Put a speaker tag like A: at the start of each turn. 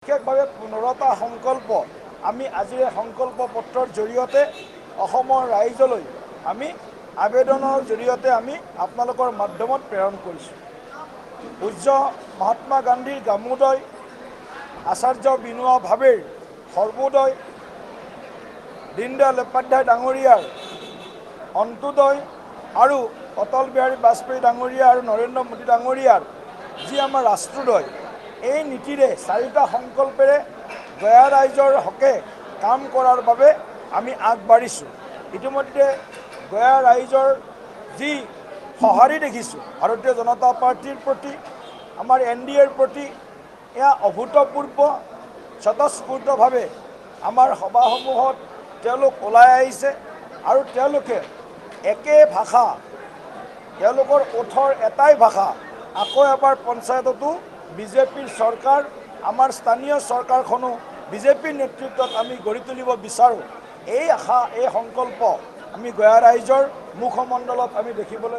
A: বিশেষভাৱে 15টা সংকল্প আমি আজিৰ সংকল্প পত্ৰৰ জৰিয়তে অসমৰ ৰাইজলৈ আমি আবেদনৰ জৰিয়তে আমি আপোনালোকৰ মাধ্যমত প্ৰেৰণ কৰিছোঁ। পূজ্য মহাত্মা গান্ধীৰ গ্ৰামোদয়, আচাৰ্য বিনোৱা ভাৱেৰ সৰ্বোদয়, দীনদয়াল উপাধ্যায় ডাঙৰীয়াৰ অন্ত্যোদয় আৰু অটল বিহাৰী বাজপেয়ী ডাঙৰীয়া আৰু নৰেন্দ্ৰ মোদী ডাঙৰীয়াৰ যি আমাৰ ৰাষ্ট্ৰোদয়, এই নীতিৰে 4টা সংকল্পেৰে গয়া ৰাইজৰ হকে কাম কৰাৰ বাবে আমি আগবাঢ়িছোঁ। ইতিমধ্যে গয়া ৰাইজৰ যি সঁহাৰি দেখিছোঁ ভাৰতীয় জনতা পাৰ্টিৰ প্ৰতি, আমাৰ NDAৰ প্ৰতি, এয়া অভূতপূৰ্ব। স্বতঃস্ফূৰ্তভাৱে আমাৰ সভাসমূহত তেওঁলোক ওলাই আহিছে আৰু তেওঁলোকে একে ভাষা, তেওঁলোকৰ ওঠৰ এটাই ভাষা, আকৌ এবাৰ পঞ্চায়ততো বিজেপিৰ চৰকাৰ, আমাৰ স্থানীয় চৰকাৰখনো বিজেপিৰ নেতৃত্বত আমি গঢ়ি তুলিব বিচাৰোঁ। এই আশা, এই সংকল্প আমি গয়া ৰাইজৰ মুখমণ্ডলত আমি দেখিবলৈ